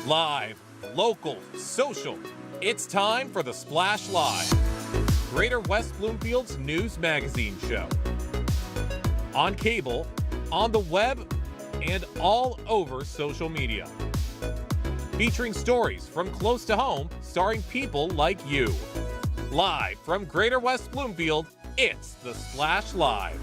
Live, local, social. It's time for the Splash Live, Greater West Bloomfield's news magazine show. On cable, on the web, and all over social media. Featuring stories from close to home, starring people like you. Live from Greater West Bloomfield, it's the Splash Live.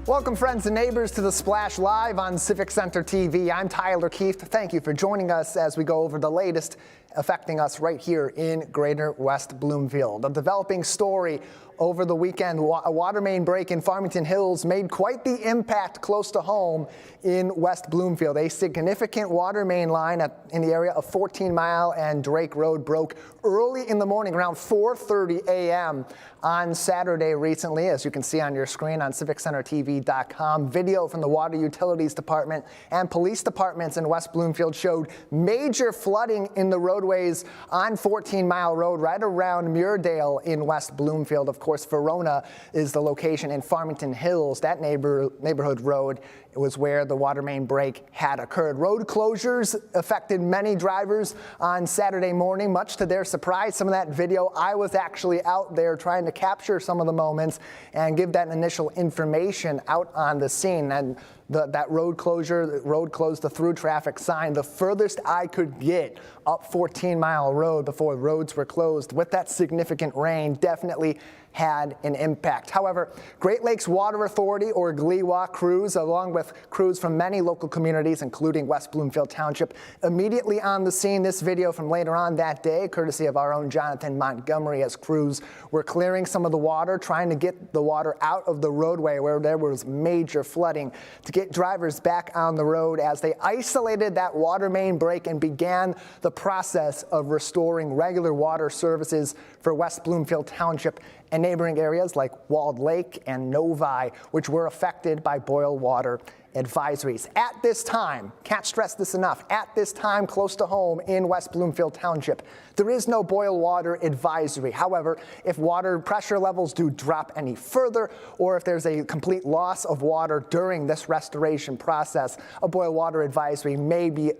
Welcome, friends and neighbors, to the Splash Live on Civic Center TV. I'm Tyler Keefe. Thank you for joining us as we go over the latest affecting us right here in Greater West Bloomfield. A developing story over the weekend. A water main break in Farmington Hills made quite the impact close to home in West Bloomfield. A significant water main line in the area of 14 Mile and Drake Road broke early in the morning, around 4:30 a.m. on Saturday recently, as you can see on your screen on civiccentertv.com. Video from the Water Utilities Department and police departments in West Bloomfield showed major flooding in the roadways on 14 Mile Road right around Muirdale in West Bloomfield. Of course, Verona is the location in Farmington Hills. That neighborhood road was where the water main break had occurred. Road closures affected many drivers on Saturday morning, much to their surprise. Some of that video, I was actually out there trying to capture some of the moments and give that initial information out on the scene. And that road closure, the road closed, the through traffic sign, the furthest I could get up 14 Mile Road before roads were closed with that significant rain definitely had an impact. However, Great Lakes Water Authority, or GLEWA, crews, along with crews from many local communities, including West Bloomfield Township, immediately on the scene. This video from later on that day, courtesy of our own Jonathan Montgomery, as crews were clearing some of the water, trying to get the water out of the roadway where there was major flooding, to get drivers back on the road as they isolated that water main break and began the process of restoring regular water services for West Bloomfield Township and neighboring areas like Walled Lake and Novi, which were affected by boil water advisories. At this time, can't stress this enough, at this time close to home in West Bloomfield Township, there is no boil water advisory. However, if water pressure levels do drop any further, or if there's a complete loss of water during this restoration process, a boil water advisory may be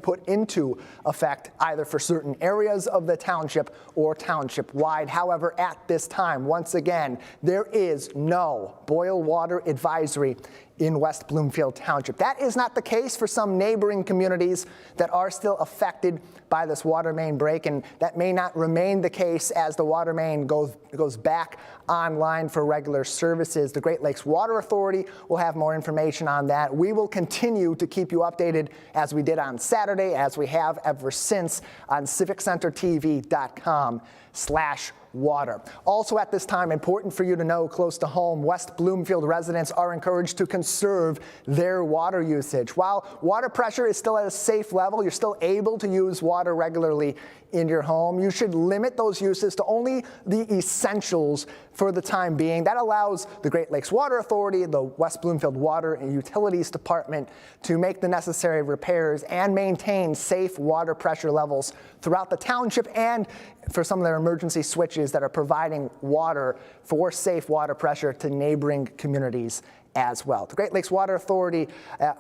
put into effect either for certain areas of the township or township-wide. However, at this time, once again, there is no boil water advisory in West Bloomfield Township. That is not the case for some neighboring communities that are still affected by this water main break, and that may not remain the case as the water main goes back online for regular services. The Great Lakes Water Authority will have more information on that. We will continue to keep you updated as we did on Saturday, as we have ever since on civiccentertv.com/water. Also at this time, important for you to know, close to home, West Bloomfield residents are encouraged to conserve their water usage. While water pressure is still at a safe level, you're still able to use water regularly in your home. You should limit those uses to only the essentials for the time being. That allows the Great Lakes Water Authority, the West Bloomfield Water and Utilities Department to make the necessary repairs and maintain safe water pressure levels throughout the township, and for some of their emergency switches that are providing water for safe water pressure to neighboring communities as well. The Great Lakes Water Authority,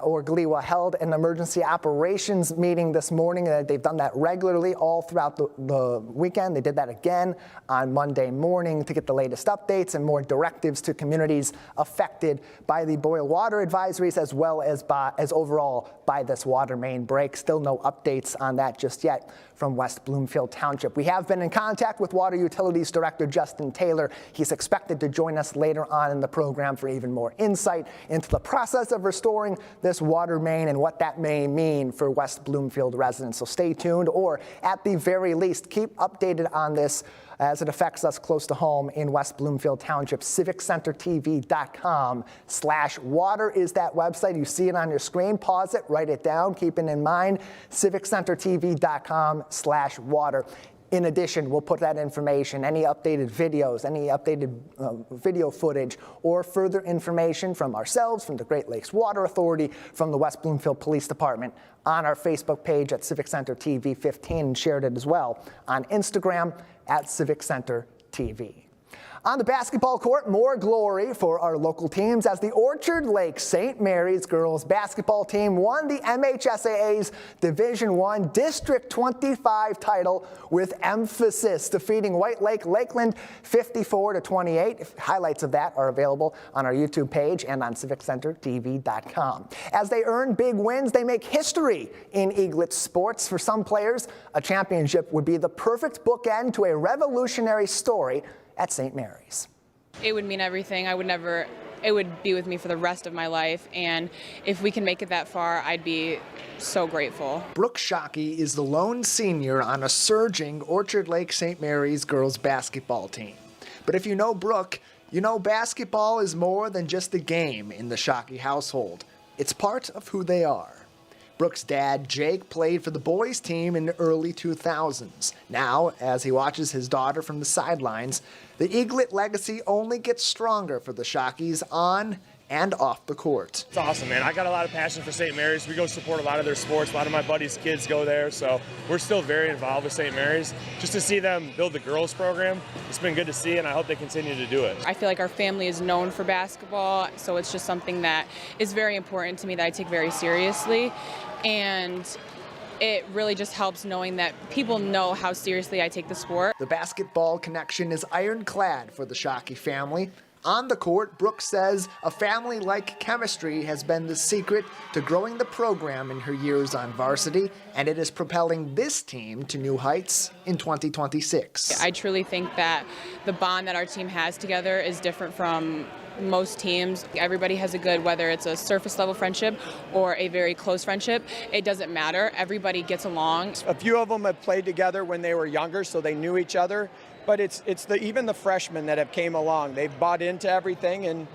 or GLEWA, held an emergency operations meeting this morning. They've done that regularly all throughout the weekend. They did that again on Monday morning to get the latest updates and more directives to communities affected by the boil water advisories, as well as overall by this water main break. Still no updates on that just yet from West Bloomfield Township. We have been in contact with Water Utilities Director Justin Taylor. He's expected to join us later on in the program for even more insight into the process of restoring this water main and what that may mean for West Bloomfield residents. So stay tuned, or at the very least, keep updated on this as it affects us close to home in West Bloomfield Township. civiccentertv.com/water is that website. You see it on your screen. Pause it, write it down, keeping in mind civiccentertv.com/water. In addition, we'll put that information, any updated videos, any updated video footage, or further information from ourselves, from the Great Lakes Water Authority, from the West Bloomfield Police Department, on our Facebook page at Civic Center TV 15, and shared it as well on Instagram at Civic Center TV. On the basketball court, more glory for our local teams as the Orchard Lake St. Mary's girls basketball team won the MHSAA's Division I District 25 title with emphasis, defeating White Lake Lakeland 54-28. Highlights of that are available on our YouTube page and on CivicCenterTV.com. As they earn big wins, they make history in Eaglet sports. For some players, a championship would be the perfect bookend to a revolutionary story at St. Mary's. It would mean everything. It would be with me for the rest of my life, and if we can make it that far, I'd be so grateful. Brooke Shockey is the lone senior on a surging Orchard Lake St. Mary's girls basketball team. But if you know Brooke, you know basketball is more than just a game in the Shockey household. It's part of who they are. Brooke's dad, Jake, played for the boys' team in the early 2000s. Now, as he watches his daughter from the sidelines, the Eaglet legacy only gets stronger for the Shockeys on and off the court. It's awesome, man. I got a lot of passion for St. Mary's. We go support a lot of their sports. A lot of my buddies' kids go there, so we're still very involved with St. Mary's. Just to see them build the girls program, it's been good to see, and I hope they continue to do it. I feel like our family is known for basketball, so it's just something that is very important to me that I take very seriously. And it really just helps knowing that people know how seriously I take the sport. The basketball connection is ironclad for the Shockey family. On the court, Brooke says a family-like chemistry has been the secret to growing the program in her years on varsity, and it is propelling this team to new heights in 2026. I truly think that the bond that our team has together is different from most teams. Everybody has a good, whether it's a surface level friendship or a very close friendship, it doesn't matter. Everybody gets along. A few of them have played together when they were younger, so they knew each other. But it's even the freshmen that have came along. They've bought into everything, and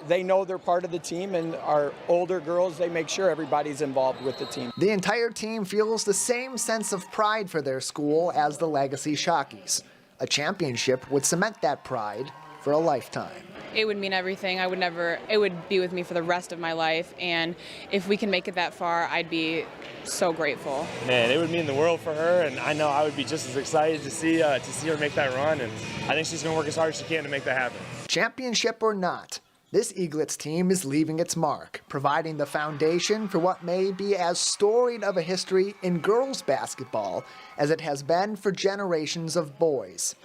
they know they're part of the team. And our older girls, they make sure everybody's involved with the team. The entire team feels the same sense of pride for their school as the Legacy Shockeys. A championship would cement that pride for a lifetime. It would mean everything. It would be with me for the rest of my life, and if we can make it that far, I'd be so grateful. Man, it would mean the world for her, and I know I would be just as excited to see her make that run, and I think she's going to work as hard as she can to make that happen. Championship or not, this Eaglets team is leaving its mark, providing the foundation for what may be as storied of a history in girls basketball as it has been for generations of boys,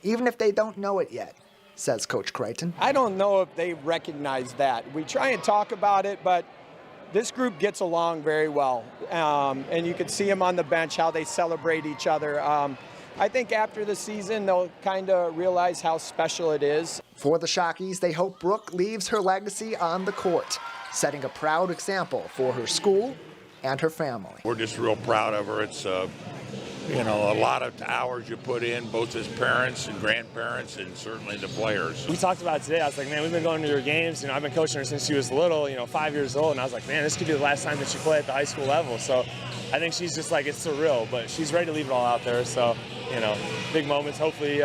even if they don't know it yet, says Coach Creighton. I don't know if they recognize that. We try and talk about it, but this group gets along very well. And you can see them on the bench, how they celebrate each other. I think after the season, they'll kind of realize how special it is. For the Shockeys, they hope Brooke leaves her legacy on the court, setting a proud example for her school and her family. We're just real proud of her. It's a lot of hours you put in, both as parents and grandparents, and certainly the players. We talked about it today. I was like, man, we've been going to her games. I've been coaching her since she was little, 5 years old. And I was like, man, this could be the last time that she played at the high school level. So I think she's just like, it's surreal, but she's ready to leave it all out there. So, big moments. Hopefully,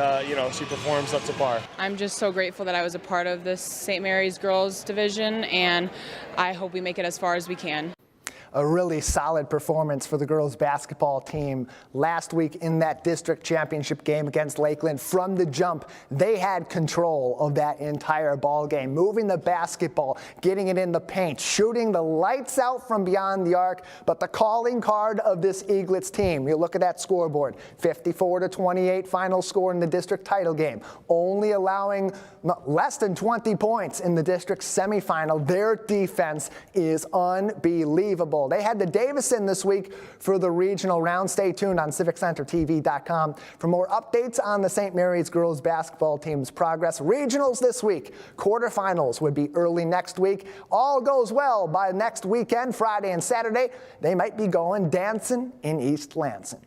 she performs up to par. I'm just so grateful that I was a part of this St. Mary's girls division, and I hope we make it as far as we can. A really solid performance for the girls basketball team last week in that district championship game against Lakeland. From the jump, they had control of that entire ball game, moving the basketball, getting it in the paint, shooting the lights out from beyond the arc. But the calling card of this Eaglets team, you look at that scoreboard, 54-28 final score in the district title game, only allowing less than 20 points in the district semifinal. Their defense is unbelievable. They had the Davison this week for the regional round. Stay tuned on CivicCenterTV.com for more updates on the St. Mary's girls basketball team's progress. Regionals this week. Quarterfinals would be early next week. All goes well by next weekend, Friday and Saturday. They might be going dancing in East Lansing.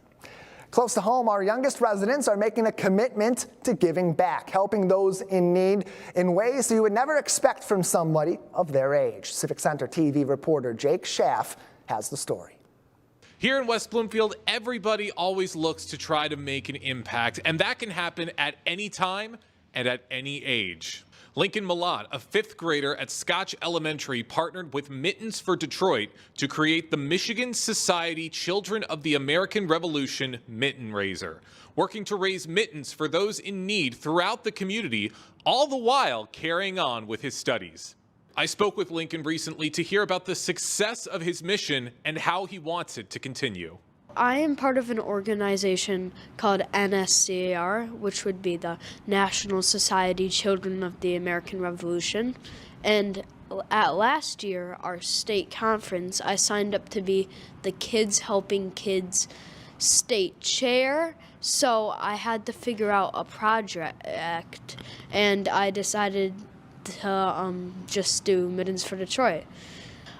Close to home, our youngest residents are making a commitment to giving back, helping those in need in ways you would never expect from somebody of their age. Civic Center TV reporter Jake Schaff has the story. Here in West Bloomfield, everybody always looks to try to make an impact, and that can happen at any time and at any age. Lincoln Millot, a fifth grader at Scotch Elementary, partnered with Mittens for Detroit to create the Michigan Society Children of the American Revolution Mitten Raiser, working to raise mittens for those in need throughout the community, all the while carrying on with his studies. I spoke with Lincoln recently to hear about the success of his mission and how he wants it to continue. I am part of an organization called NSCAR, which would be the National Society Children of the American Revolution. And at last year, our state conference, I signed up to be the Kids Helping Kids state chair. So I had to figure out a project, and I decided to just do Mittens for Detroit.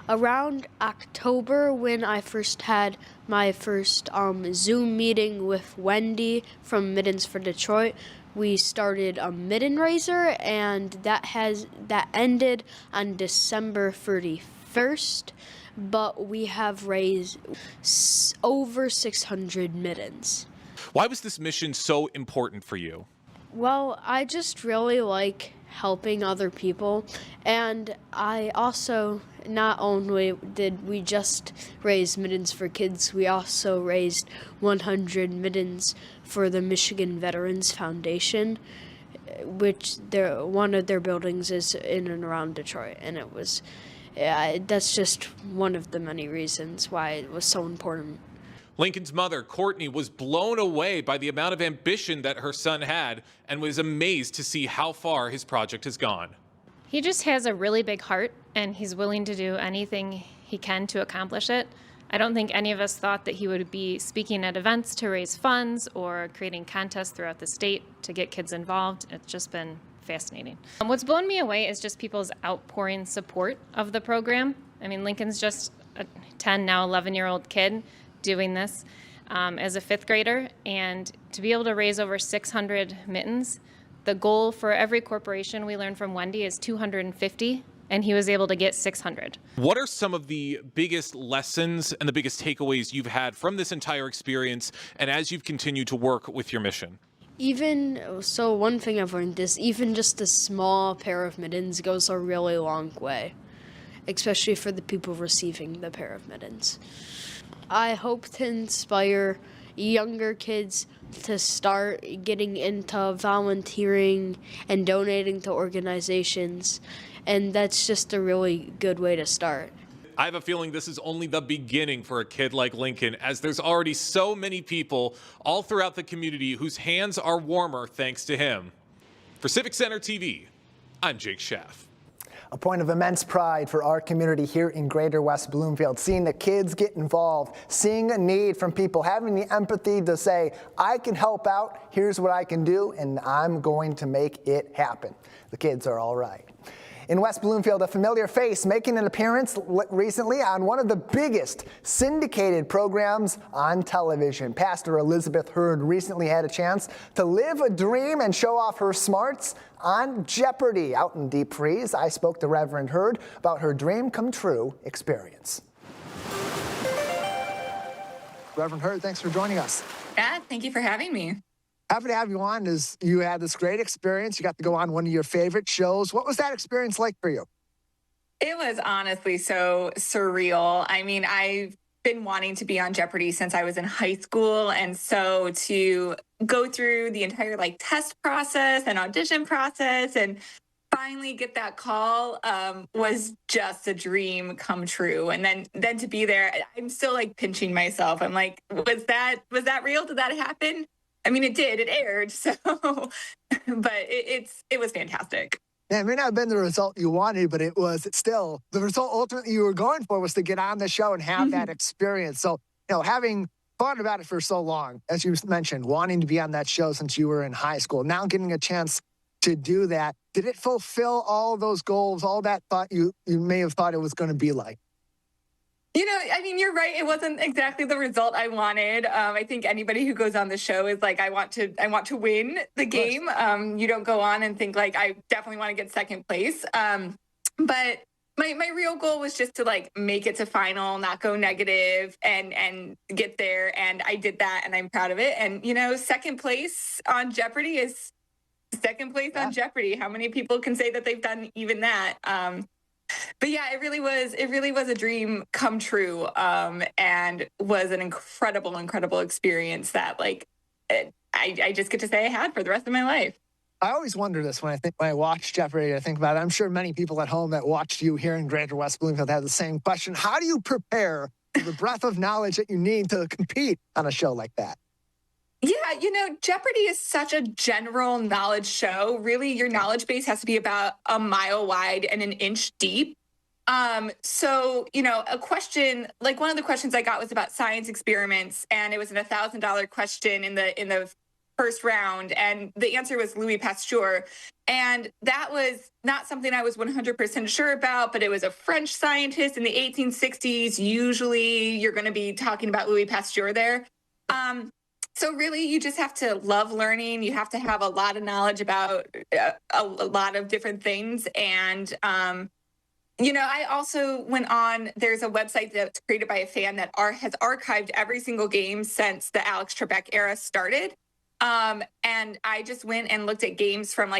Around October, when I first had my first Zoom meeting with Wendy from Mittens for Detroit, we started a mitten raiser, and that ended on December 31st. But we have raised over 600 mittens. Why was this mission so important for you? Well, I just really like helping other people, and I also, not only did we just raise mittens for kids, we also raised 100 mittens for the Michigan Veterans Foundation, which one of their buildings is in and around Detroit, and that's just one of the many reasons why it was so important. Lincoln's mother, Courtney, was blown away by the amount of ambition that her son had and was amazed to see how far his project has gone. He just has a really big heart, and he's willing to do anything he can to accomplish it. I don't think any of us thought that he would be speaking at events to raise funds or creating contests throughout the state to get kids involved. It's just been fascinating. What's blown me away is just people's outpouring support of the program. I mean, Lincoln's just a 10, now 11-year-old kid doing this as a fifth grader, and to be able to raise over 600 mittens. The goal for every corporation, we learned from Wendy, is 250, and he was able to get 600. What are some of the biggest lessons and the biggest takeaways you've had from this entire experience and as you've continued to work with your mission? One thing I've learned is even just a small pair of mittens goes a really long way, especially for the people receiving the pair of mittens. I hope to inspire younger kids to start getting into volunteering and donating to organizations, and that's just a really good way to start. I have a feeling this is only the beginning for a kid like Lincoln, as there's already so many people all throughout the community whose hands are warmer thanks to him. For Civic Center TV, I'm Jake Schaff. A point of immense pride for our community here in Greater West Bloomfield, seeing the kids get involved, seeing a need from people, having the empathy to say, I can help out, here's what I can do, and I'm going to make it happen. The kids are all right. In West Bloomfield, a familiar face making an appearance recently on one of the biggest syndicated programs on television. Pastor Elizabeth Hurd recently had a chance to live a dream and show off her smarts on Jeopardy! Out in Deep Freeze. I spoke to Reverend Hurd about her dream come true experience. Reverend Hurd, thanks for joining us. Yeah, thank you for having me. Happy to have you on. You had this great experience. You got to go on one of your favorite shows. What was that experience like for you? It was honestly so surreal. I mean, I've been wanting to be on Jeopardy! Since I was in high school. And so to go through the entire test process and audition process and finally get that call was just a dream come true. And then to be there, I'm still pinching myself. I'm like, was that real? Did that happen? I mean, it did. It aired. So, but it was fantastic. Yeah, it may not have been the result you wanted, but it's still the result ultimately you were going for was to get on the show and have that experience. So, having thought about it for so long, as you mentioned, wanting to be on that show since you were in high school, now getting a chance to do that, did it fulfill all those goals, all that thought you may have thought it was going to be like? I mean, you're right. It wasn't exactly the result I wanted. I think anybody who goes on the show is like, I want to win the game. You don't go on and think I definitely want to get second place. But my real goal was just to make it to final, not go negative and get there. And I did that and I'm proud of it. And, second place on Jeopardy! Second place on Jeopardy. How many people can say that they've done even that? But yeah, it really was a dream come true, and was an incredible experience that I just get to say I had for the rest of my life. I always wonder this when I watch Jeopardy. I think about it. I'm sure many people at home that watched you here in Greater West Bloomfield have the same question. How do you prepare for the breadth of knowledge that you need to compete on a show like that? Yeah, Jeopardy is such a general knowledge show. Really, your knowledge base has to be about a mile wide and an inch deep. So, a question, like one of the questions I got was about science experiments, and it was an $1,000 question in the first round, and the answer was Louis Pasteur. And that was not something I was 100% sure about, but it was a French scientist in the 1860s. Usually you're going to be talking about Louis Pasteur there. So really, you just have to love learning. You have to have a lot of knowledge about a lot of different things. And, I also went on, there's a website that's created by a fan that has archived every single game since the Alex Trebek era started. And I just went and looked at games from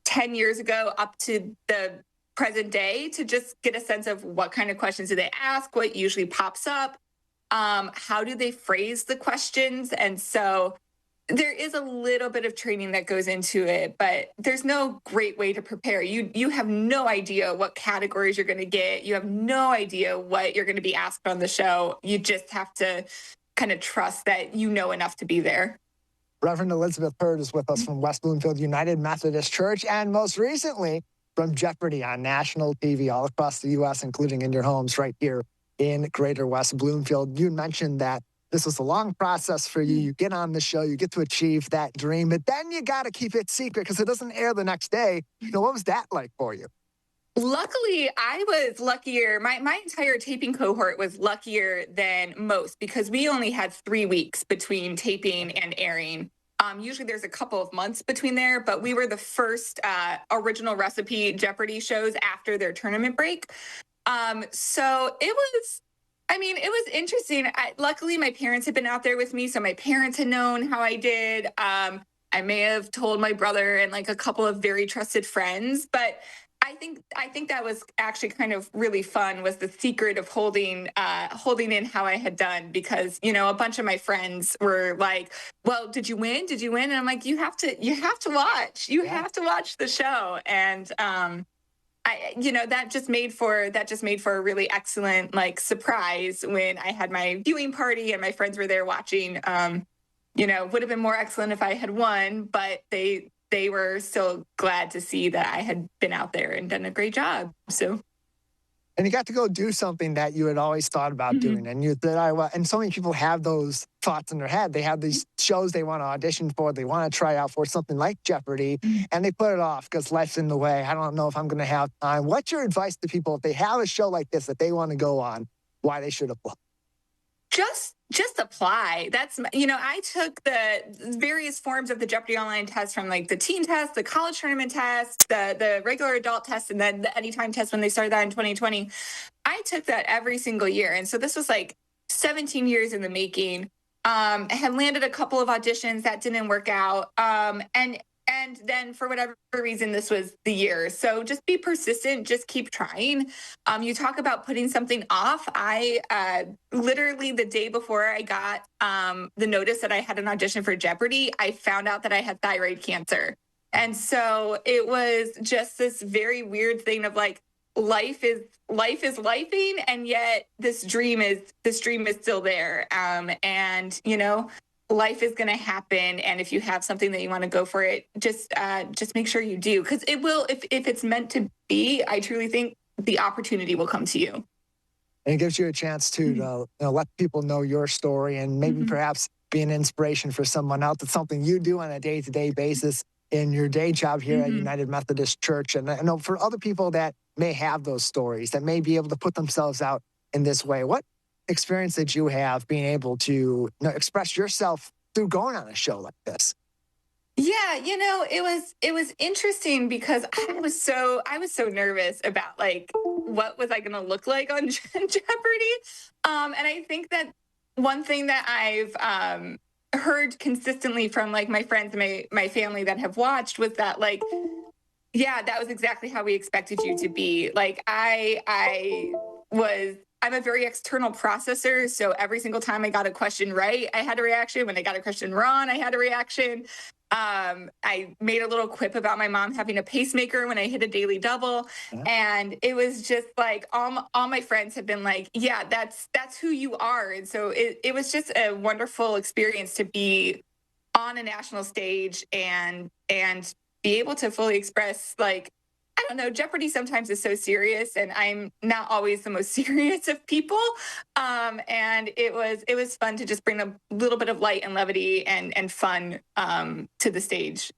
10 years ago up to the present day to just get a sense of what kind of questions do they ask, what usually pops up, how do they phrase the questions. And so there is a little bit of training that goes into it, but there's no great way to prepare. You have no idea what categories you're going to get. You have no idea what you're going to be asked on the show. You just have to kind of trust that you know enough to be there. Reverend Elizabeth Hurd is with us from West Bloomfield United Methodist Church, and most recently from Jeopardy on national TV all across the U.S., including in your homes right here in Greater West Bloomfield. You mentioned that this was a long process for you. You get on the show, you get to achieve that dream, but then you got to keep it secret because it doesn't air the next day. What was that like for you? Luckily, I was luckier. My entire taping cohort was luckier than most because we only had 3 weeks between taping and airing. Usually there's a couple of months between there, but we were the first original recipe Jeopardy shows after their tournament break. So it was interesting. Luckily, my parents had been out there with me, so my parents had known how I did. I may have told my brother and a couple of very trusted friends, but I think that was actually kind of really fun, was the secret of holding in how I had done, because a bunch of my friends were like, well, did you win? And I'm like, you have to watch. You have to watch the show. And that just made for a really excellent surprise when I had my viewing party and my friends were there watching. Would have been more excellent if I had won, but they were so glad to see that I had been out there and done a great job. So, and you got to go do something that you had always thought about doing, and and so many people have those thoughts in their head. They have these shows they want to audition for, they want to try out for, something like Jeopardy, and they put it off because life's in the way. I don't know if I'm going to have time. What's your advice to people if they have a show like this that they want to go on, why they should apply? Just apply. That's, I took the various forms of the Jeopardy online test, from the teen test, the college tournament test, the regular adult test, and then the anytime test when they started that in 2020. I took that every single year. And so this was 17 years in the making. I had landed a couple of auditions that didn't work out. And then for whatever reason, this was the year. So just be persistent, just keep trying. You talk about putting something off. I literally the day before I got the notice that I had an audition for Jeopardy, I found out that I had thyroid cancer. And so it was just this very weird thing of life is lifing, and yet this dream is still there. And life is going to happen, and if you have something that you want to go for it, just make sure you do, because it will. If it's meant to be, I truly think the opportunity will come to you. And it gives you a chance to let people know your story, and maybe perhaps be an inspiration for someone else. It's something you do on a day-to-day basis in your day job here at United Methodist Church. And I know for other people that may have those stories, that may be able to put themselves out in this way, what experience did you have being able to express yourself through going on a show like this? Yeah, it was interesting because I was so nervous about what was I going to look like on Jeopardy. And I think that one thing that I've heard consistently from like my friends and my family that have watched was that like, yeah, that was exactly how we expected you to be. Like I'm a very external processor. So every single time I got a question right, I had a reaction. When I got a question wrong, I had a reaction. I made a little quip about my mom having a pacemaker when I hit a daily double. And it was just like all my friends have been like, yeah, that's who you are. And so it was just a wonderful experience to be on a national stage and be able to fully express, like, I don't know, Jeopardy sometimes is so serious, and I'm not always the most serious of people. And it was fun to just bring a little bit of light and levity and fun to the stage.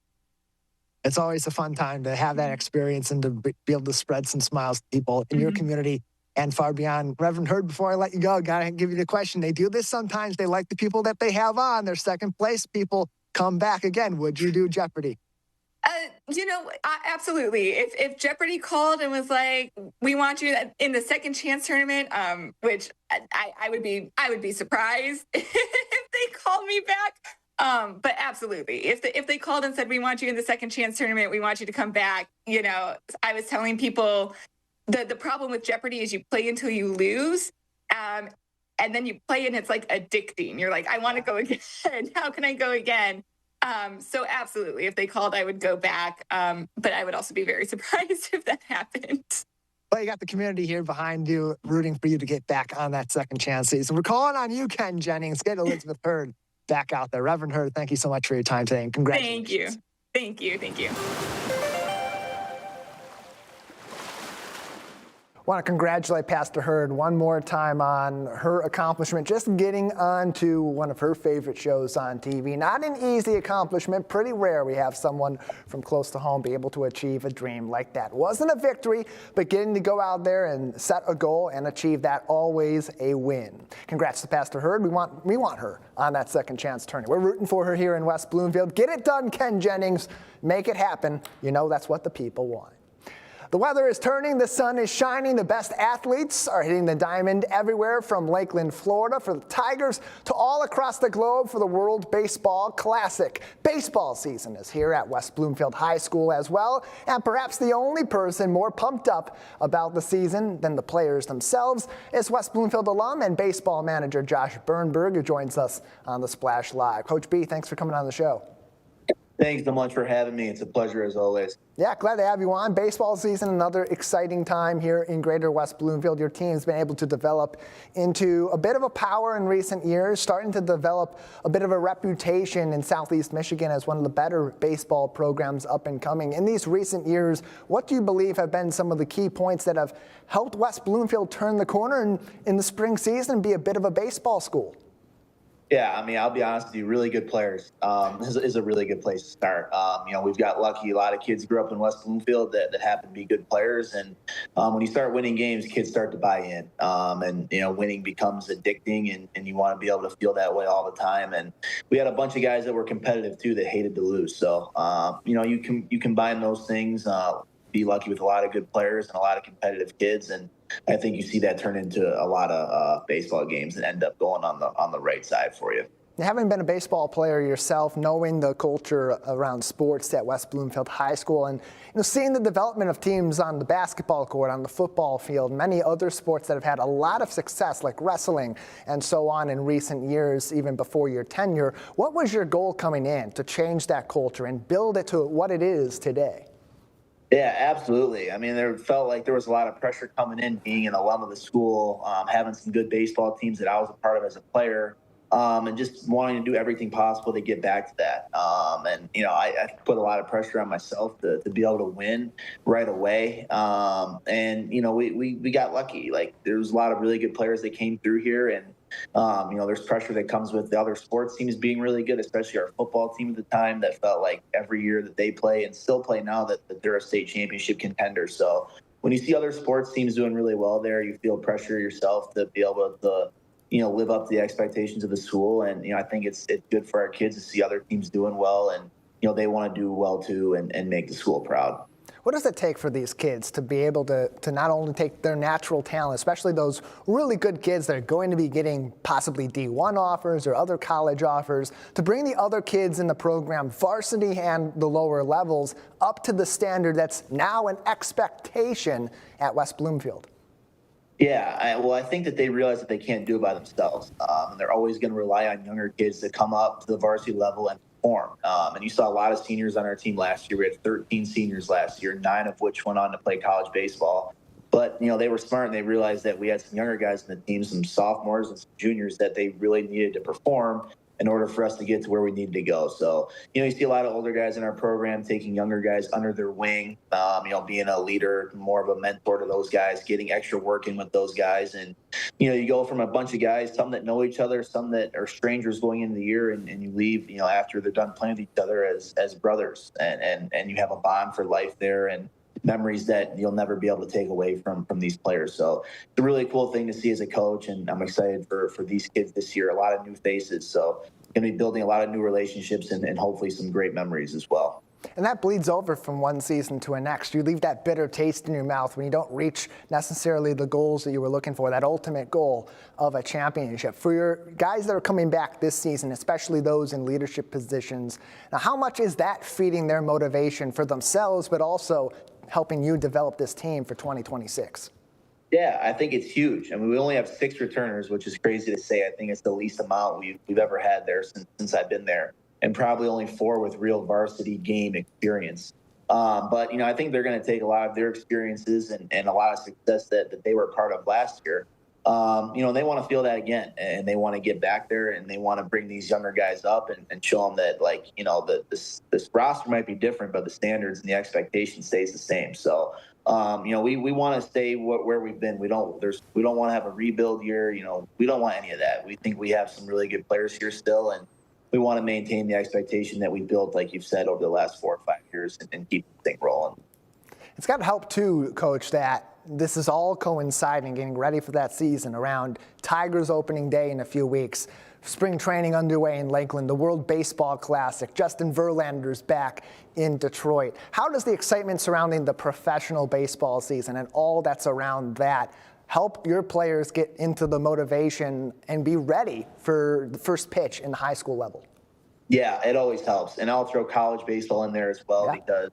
It's always a fun time to have that experience and to be able to spread some smiles to people in your community and far beyond. Reverend Hurd, before I let you go, gotta give you the question. They do this sometimes. They like the people that they have on. Their second place people come back again. Would you do Jeopardy? Absolutely. If Jeopardy called and was like, "We want you in the second chance tournament," which I would be surprised if they called me back. But absolutely, if they called and said, "We want you in the second chance tournament, we want you to come back," I was telling people the problem with Jeopardy is you play until you lose. And then you play and it's like addicting. You're like, I want to go again. How can I go again? So absolutely, if they called, I would go back. But I would also be very surprised if that happened. Well, you got the community here behind you, rooting for you to get back on that second chance season. We're calling on you, Ken Jennings. Get Elizabeth Hurd back out there. Reverend Hurd, thank you so much for your time today, and congratulations. Thank you. I want to congratulate Pastor Hurd one more time on her accomplishment, just getting onto one of her favorite shows on TV. Not an easy accomplishment, pretty rare we have someone from close to home be able to achieve a dream like that. Wasn't a victory, but getting to go out there and set a goal and achieve that, always a win. Congrats to Pastor Hurd. We want her on that second chance tourney. We're rooting for her here in West Bloomfield. Get it done, Ken Jennings. Make it happen. That's what the people want. The weather is turning, the sun is shining, the best athletes are hitting the diamond everywhere from Lakeland, Florida for the Tigers to all across the globe for the World Baseball Classic. Baseball season is here at West Bloomfield High School as well, and perhaps the only person more pumped up about the season than the players themselves is West Bloomfield alum and baseball manager Josh Bernberg, who joins us on the Splash Live. Coach B, thanks for coming on the show. Thanks so much for having me. It's a pleasure as always. Yeah, glad to have you on. Baseball season, another exciting time here in Greater West Bloomfield. Your team's been able to develop into a bit of a power in recent years, starting to develop a bit of a reputation in Southeast Michigan as one of the better baseball programs up and coming. In these recent years, what do you believe have been some of the key points that have helped West Bloomfield turn the corner and in the spring season and be a bit of a baseball school? Yeah, I'll be honest with you, really good players. This is a really good place to start. We've got lucky. A lot of kids grew up in West Bloomfield that happen to be good players. And when you start winning games, kids start to buy in. Winning becomes addicting, and you want to be able to feel that way all the time. And we had a bunch of guys that were competitive, too, that hated to lose. So, you combine those things, be lucky with a lot of good players and a lot of competitive kids. And I think you see that turn into a lot of baseball games and end up going on the right side for you. Having been a baseball player yourself, knowing the culture around sports at West Bloomfield High School, and seeing the development of teams on the basketball court, on the football field, many other sports that have had a lot of success, like wrestling and so on in recent years, even before your tenure, what was your goal coming in to change that culture and build it to what it is today? Yeah, absolutely. There felt like there was a lot of pressure coming in, being an alum of the school, having some good baseball teams that I was a part of as a player, and just wanting to do everything possible to get back to that. I put a lot of pressure on myself to be able to win right away. We got lucky. Like, there was a lot of really good players that came through here, and there's pressure that comes with the other sports teams being really good, especially our football team at the time that felt like every year that they play and still play now that they're a state championship contender. So when you see other sports teams doing really well there, you feel pressure yourself to be able to, live up to the expectations of the school. And, I think it's good for our kids to see other teams doing well, and, they want to do well too and make the school proud. What does it take for these kids to be able to not only take their natural talent, especially those really good kids that are going to be getting possibly D1 offers or other college offers, to bring the other kids in the program, varsity and the lower levels, up to the standard that's now an expectation at West Bloomfield? Yeah, I think that they realize that they can't do it by themselves. They're always going to rely on younger kids to come up to the varsity level and perform. And you saw a lot of seniors on our team last year. We had 13 seniors last year, 9 of which went on to play college baseball. But, they were smart and they realized that we had some younger guys in the team, some sophomores and some juniors that they really needed to perform in order for us to get to where we needed to go. So, you see a lot of older guys in our program taking younger guys under their wing, being a leader, more of a mentor to those guys, getting extra work in with those guys. And, you go from a bunch of guys, some that know each other, some that are strangers going into the year, and you leave, after they're done playing with each other as brothers. And you have a bond for life there and memories that you'll never be able to take away from these players. So it's a really cool thing to see as a coach, and I'm excited for these kids this year. A lot of new faces, so going to be building a lot of new relationships and hopefully some great memories as well. And that bleeds over from one season to the next. You leave that bitter taste in your mouth when you don't reach necessarily the goals that you were looking for, that ultimate goal of a championship. For your guys that are coming back this season, especially those in leadership positions, now how much is that feeding their motivation for themselves, but also helping you develop this team for 2026? Yeah, I think it's huge. I mean, we only have 6 returners, which is crazy to say. I think it's the least amount we've ever had there since I've been there, and probably only 4 with real varsity game experience. But, I think they're going to take a lot of their experiences and a lot of success that they were part of last year. They want to feel that again, and they want to get back there, and they want to bring these younger guys up and show them that, this roster might be different, but the standards and the expectation stays the same. So, we want to stay where we've been. We don't want to have a rebuild year. We don't want any of that. We think we have some really good players here still, and we want to maintain the expectation that we built, like you've said, over the last 4 or 5 years and keep the thing rolling. It's got to help, too, Coach, that this is all coinciding, getting ready for that season around Tigers opening day in a few weeks, spring training underway in Lakeland, the World Baseball Classic, Justin Verlander's back in Detroit. How does the excitement surrounding the professional baseball season and all that's around that help your players get into the motivation and be ready for the first pitch in the high school level? Yeah, it always helps. And I'll throw college baseball in there as well, because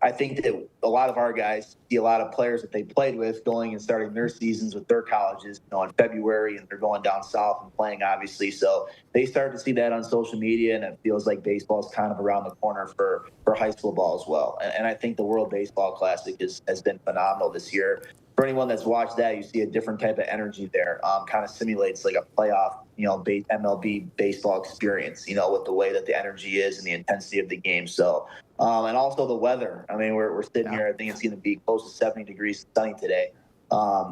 I think that a lot of our guys see a lot of players that they played with going and starting their seasons with their colleges, in February, and they're going down south and playing, obviously. So they start to see that on social media, and it feels like baseball is kind of around the corner for high school ball as well. And I think the World Baseball Classic has been phenomenal this year. For anyone that's watched that, you see a different type of energy there. Kind of simulates like a playoff, MLB baseball experience, with the way that the energy is and the intensity of the game. So, and also the weather. I mean, we're sitting here. I think it's going to be close to 70 degrees sunny today,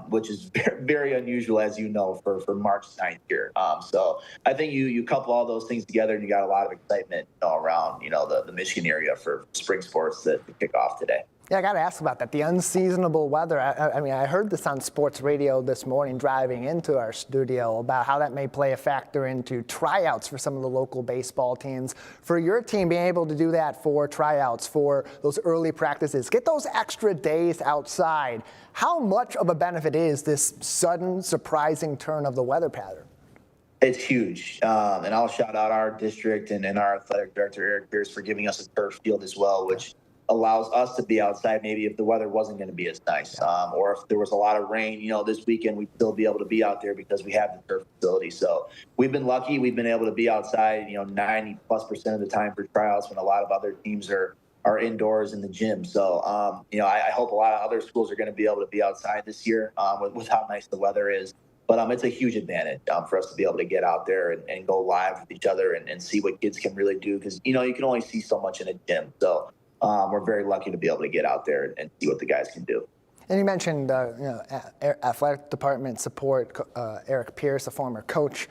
which is very, very unusual, as you know, for March 9th here. So I think you couple all those things together, and you got a lot of excitement around, the Michigan area for spring sports to kick off today. Yeah, I got to ask about that. The unseasonable weather. I heard this on sports radio this morning driving into our studio about how that may play a factor into tryouts for some of the local baseball teams. For your team, being able to do that for tryouts, for those early practices, get those extra days outside. How much of a benefit is this sudden, surprising turn of the weather pattern? It's huge. And I'll shout out our district and our athletic director, Eric Pierce, for giving us a turf field as well, which allows us to be outside maybe if the weather wasn't going to be as nice, or if there was a lot of rain, this weekend, we'd still be able to be out there because we have the turf facility. So we've been lucky. We've been able to be outside, 90+% of the time for tryouts when a lot of other teams are indoors in the gym. So, I hope a lot of other schools are going to be able to be outside this year with how nice the weather is. But it's a huge advantage for us to be able to get out there and go live with each other and see what kids can really do, because, you can only see so much in a gym. So we're very lucky to be able to get out there and see what the guys can do. And you mentioned, athletic department support, Eric Pierce, a former coach,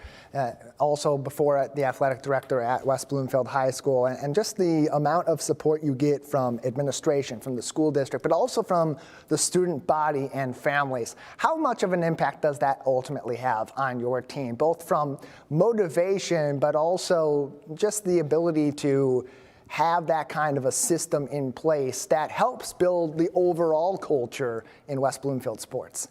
also before the athletic director at West Bloomfield High School, and just the amount of support you get from administration, from the school district, but also from the student body and families. How much of an impact does that ultimately have on your team, both from motivation, but also just the ability to have that kind of a system in place that helps build the overall culture in West Bloomfield sports?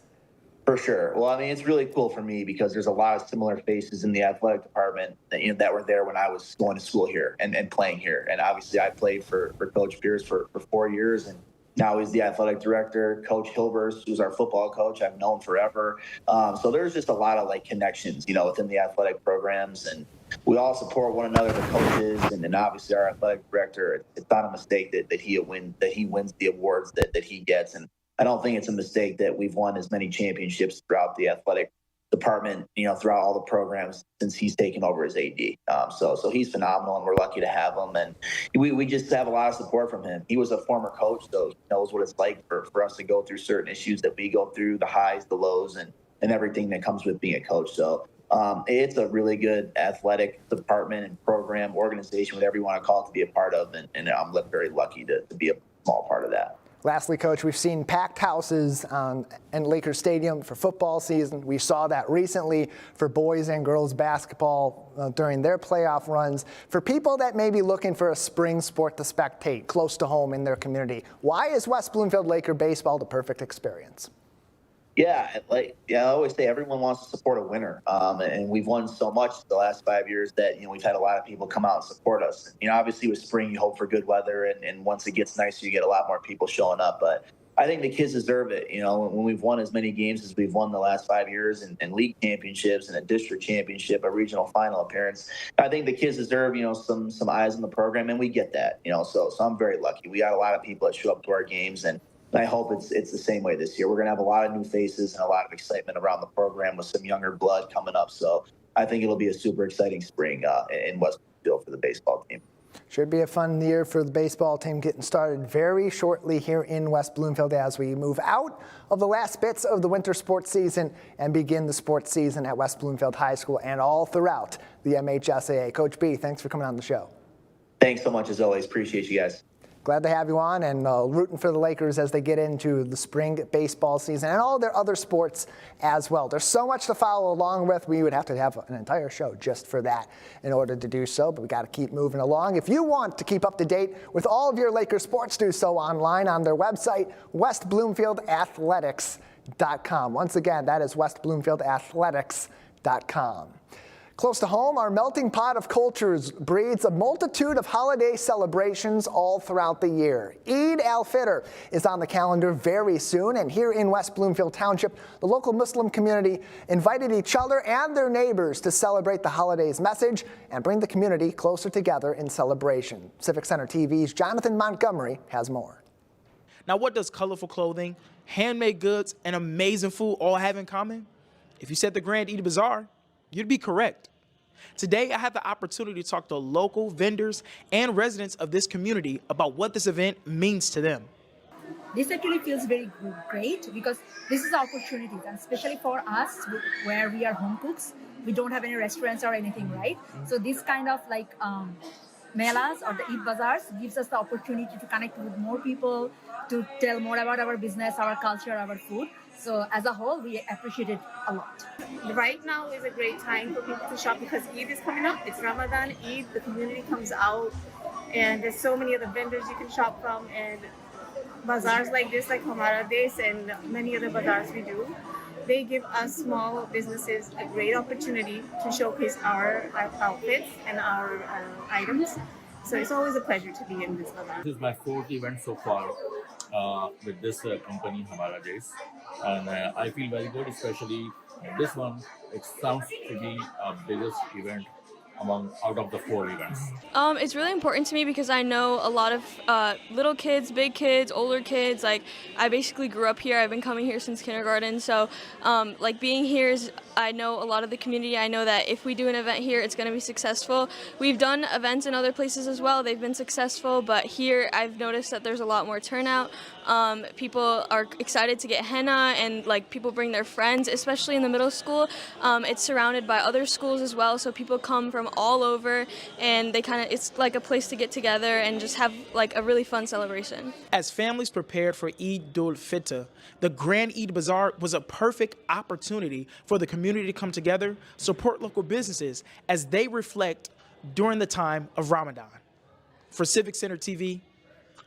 For sure. Well, I mean, it's really cool for me because there's a lot of similar faces in the athletic department that were there when I was going to school here and playing here. And obviously, I played for Coach Pierce for 4 years, and now he's the athletic director. Coach Hilbers, who's our football coach, I've known forever. So there's just a lot of connections, within the athletic programs, and we all support one another, the coaches, and obviously our athletic director. It's not a mistake that he wins the awards that he gets, and I don't think it's a mistake that we've won as many championships throughout the athletic department, throughout all the programs since he's taken over as AD. So he's phenomenal, and we're lucky to have him. And we just have a lot of support from him. He was a former coach, so he knows what it's like for us to go through certain issues that we go through, the highs, the lows, and everything that comes with being a coach. So it's a really good athletic department and program, organization, whatever you want to call it, to be a part of. And I'm very lucky to be a small part of that. Lastly, Coach, we've seen packed houses in Lakers Stadium for football season. We saw that recently for boys and girls basketball during their playoff runs. For people that may be looking for a spring sport to spectate close to home in their community, why is West Bloomfield Laker baseball the perfect experience? Yeah, I always say everyone wants to support a winner, and we've won so much the last 5 years that we've had a lot of people come out and support us. Obviously with spring you hope for good weather, and once it gets nicer you get a lot more people showing up. But I think the kids deserve it. When we've won as many games as we've won the last 5 years, and league championships and a district championship, a regional final appearance, I think the kids deserve some eyes on the program, and we get that. So I'm very lucky. We got a lot of people that show up to our games, and I hope it's the same way this year. We're going to have a lot of new faces and a lot of excitement around the program with some younger blood coming up. So I think it'll be a super exciting spring in West Bloomfield for the baseball team. Should be a fun year for the baseball team, getting started very shortly here in West Bloomfield as we move out of the last bits of the winter sports season and begin the sports season at West Bloomfield High School and all throughout the MHSAA. Coach B, thanks for coming on the show. Thanks so much, as always. Appreciate you guys. Glad to have you on, and rooting for the Lakers as they get into the spring baseball season and all their other sports as well. There's so much to follow along with. We would have to have an entire show just for that in order to do so, but we got to keep moving along. If you want to keep up to date with all of your Lakers sports, do so online on their website, westbloomfieldathletics.com. Once again, that is westbloomfieldathletics.com. Close to home, our melting pot of cultures breeds a multitude of holiday celebrations all throughout the year. Eid al-Fitr is on the calendar very soon, and here in West Bloomfield Township, the local Muslim community invited each other and their neighbors to celebrate the holiday's message and bring the community closer together in celebration. Civic Center TV's Jonathan Montgomery has more. Now, what does colorful clothing, handmade goods, and amazing food all have in common? If you said the Grand Eid Bazaar, you'd be correct. Today, I have the opportunity to talk to local vendors and residents of this community about what this event means to them. This actually feels very great because this is opportunity, and especially for us where we are home cooks, we don't have any restaurants or anything, right? So this kind of melas or the Eid Bazaars gives us the opportunity to connect with more people, to tell more about our business, our culture, our food. So as a whole, we appreciate it a lot. Right now is a great time for people to shop because Eid is coming up. It's Ramadan, Eid, the community comes out, and there's so many other vendors you can shop from, and bazaars like this, like Hamara Des and many other bazaars we do, they give us small businesses a great opportunity to showcase our outfits and our items. So it's always a pleasure to be in this bazaar. This is my fourth event so far with this company, Hamara Days. And I feel very good, especially this one. It sounds to be our biggest event out of the 4 events. It's really important to me because I know a lot of little kids, big kids, older kids. Like, I basically grew up here. I've been coming here since kindergarten. So being here is, I know a lot of the community. I know that if we do an event here, it's going to be successful. We've done events in other places as well. They've been successful, but here I've noticed that there's a lot more turnout. People are excited to get henna, and people bring their friends, especially in the middle school. It's surrounded by other schools as well, so people come from all over, and it's like a place to get together and just have a really fun celebration. As families prepared for Eid al-Fitr, the Grand Eid Bazaar was a perfect opportunity for the community to come together, support local businesses as they reflect during the time of Ramadan. For Civic Center TV,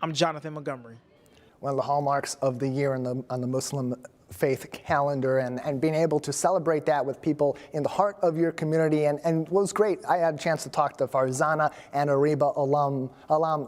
I'm Jonathan Montgomery. One of the hallmarks of the year on the Muslim faith calendar, and being able to celebrate that with people in the heart of your community. And what was great, I had a chance to talk to Farzana and Ariba alum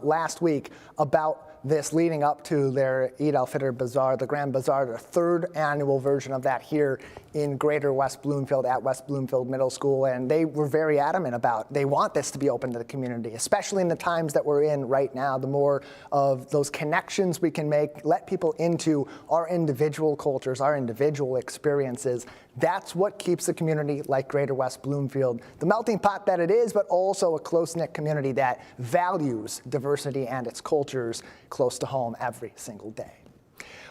last week about this leading up to their Eid al-Fitr Bazaar, the Grand Bazaar, the third annual version of that here in Greater West Bloomfield at West Bloomfield Middle School. And they were very adamant about they want this to be open to the community, especially in the times that we're in right now. The more of those connections we can make, let people into our individual cultures, our individual experiences. That's what keeps a community like Greater West Bloomfield the melting pot that it is, but also a close-knit community that values diversity and its cultures close to home every single day.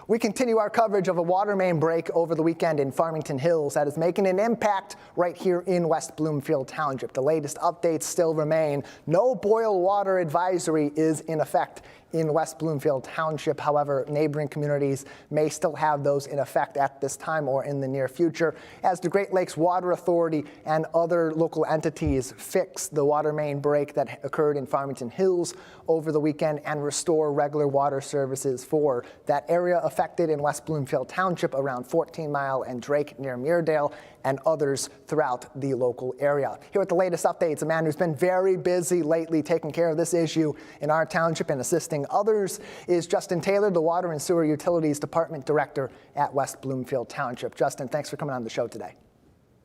We continue our coverage of a water main break over the weekend in Farmington Hills that is making an impact right here in West Bloomfield Township. The latest updates still remain. No boil water advisory is in effect in West Bloomfield Township. However, neighboring communities may still have those in effect at this time or in the near future as the Great Lakes Water Authority and other local entities fix the water main break that occurred in Farmington Hills over the weekend and restore regular water services for that area affected in West Bloomfield Township around 14 Mile and Drake near Meredale and others throughout the local area. Here with the latest updates, a man who's been very busy lately taking care of this issue in our township and assisting others is Justin Taylor, the Water and Sewer Utilities Department Director at West Bloomfield Township. Justin, thanks for coming on the show today.